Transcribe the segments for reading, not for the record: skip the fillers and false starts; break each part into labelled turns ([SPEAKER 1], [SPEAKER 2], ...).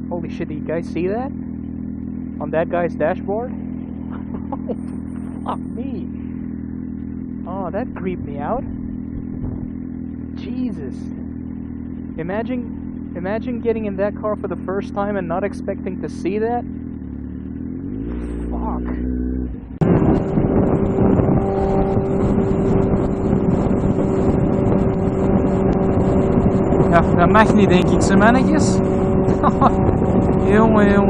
[SPEAKER 1] Holy shit, do you guys see that? On that guy's dashboard? Fuck me. Oh, that creeped me out. Jesus. Imagine getting in that car for the first time and not expecting to see that. Fuck.
[SPEAKER 2] Ja, dat mag niet, denk ik, zo mannetjes. Jongen.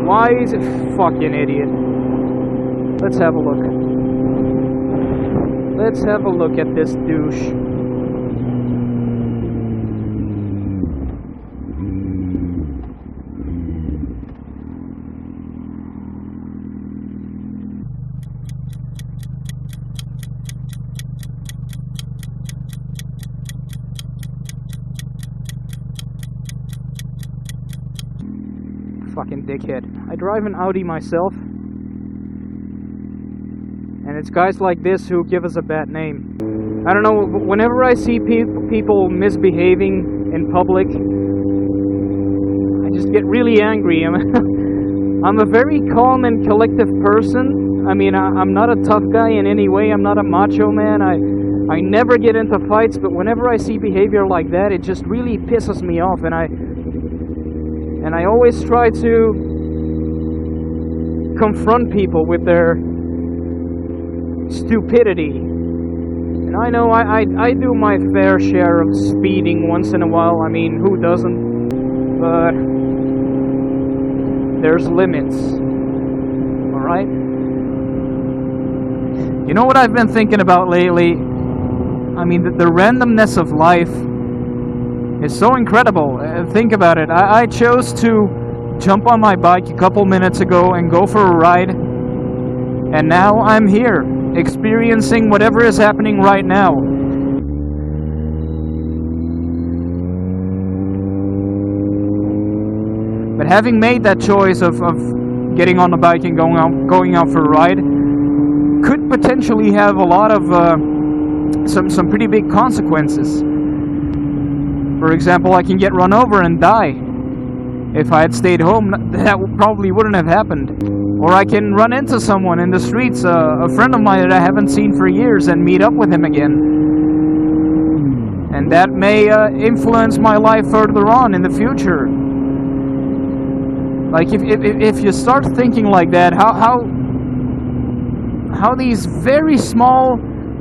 [SPEAKER 1] Why is it fucking idiot? Let's have a look. Let's have a look at this douche. Fucking dickhead. I drive an Audi myself, and it's guys like this who give us a bad name. I don't know, whenever I see people misbehaving in public, I just get really angry. I'm a very calm and collective person. I mean, I'm not a tough guy in any way. I'm not a macho man. I never get into fights, but whenever I see behavior like that, it just really pisses me off, and I always try to confront people with their stupidity. And I know I do my fair share of speeding once in a while. I mean, who doesn't? But there's limits. Alright?
[SPEAKER 2] You know what I've been thinking about lately? I mean, the randomness of life is so incredible. Think about it. I chose to jump on my bike a couple minutes ago and go for a ride. And now I'm here, experiencing whatever is happening right now. But having made that choice of getting on the bike and going out for a ride could potentially have a lot of some pretty big consequences. For example, I can get run over and die. If I had stayed home, that probably wouldn't have happened. Or I can run into someone in the streets, a friend of mine that I haven't seen for years, and meet up with him again. And that may influence my life further on in the future. Like, if you start thinking like that, how these very small,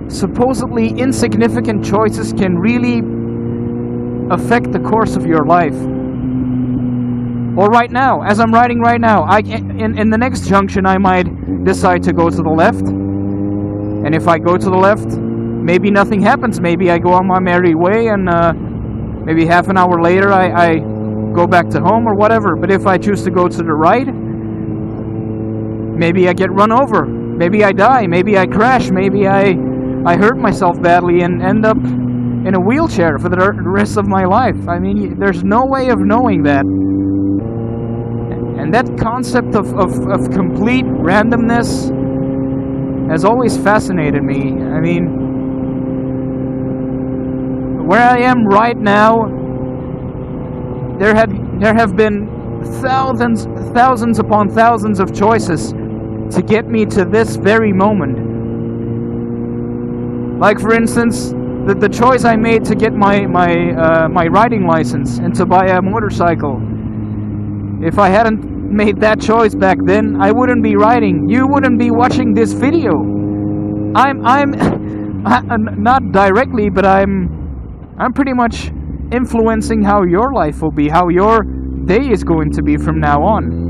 [SPEAKER 2] supposedly insignificant choices can really affect the course of your life. Or right now, as I'm riding right now, in the next junction I might decide to go to the left. And if I go to the left, maybe nothing happens. Maybe I go on my merry way, and maybe half an hour later I go back to home or whatever. But if I choose to go to the right, maybe I get run over. Maybe I die. Maybe I crash. Maybe I hurt myself badly and end up in a wheelchair for the rest of my life. I mean, there's no way of knowing that. And that concept of complete randomness has always fascinated me. I mean, where I am right now, there have been thousands upon thousands of choices to get me to this very moment. Like, for instance, the choice I made to get my riding license and to buy a motorcycle. If I hadn't made that choice back then, I wouldn't be riding. You wouldn't be watching this video. I'm Not directly, but I'm pretty much influencing how your life will be, how your day is going to be from now on.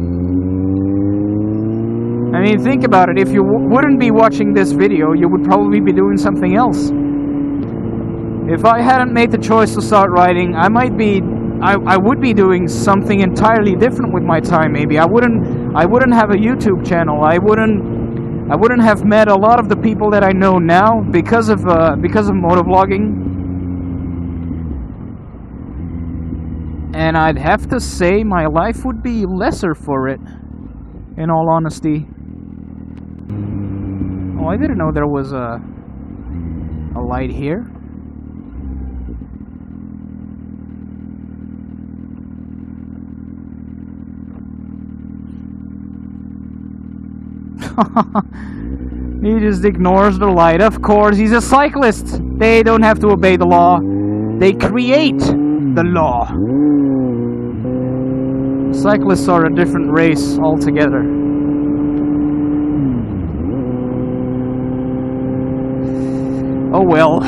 [SPEAKER 2] I mean, think about it. If you wouldn't be watching this video, you would probably be doing something else. If I hadn't made the choice to start writing, I would be doing something entirely different with my time. Maybe I wouldn't have a YouTube channel. I wouldn't have met a lot of the people that I know now because of motovlogging. And I'd have to say my life would be lesser for it, in all honesty. Oh, I didn't know there was a light here. He just ignores the light. Of course, he's a cyclist. They don't have to obey the law. They create the law. Cyclists are a different race altogether. Oh well.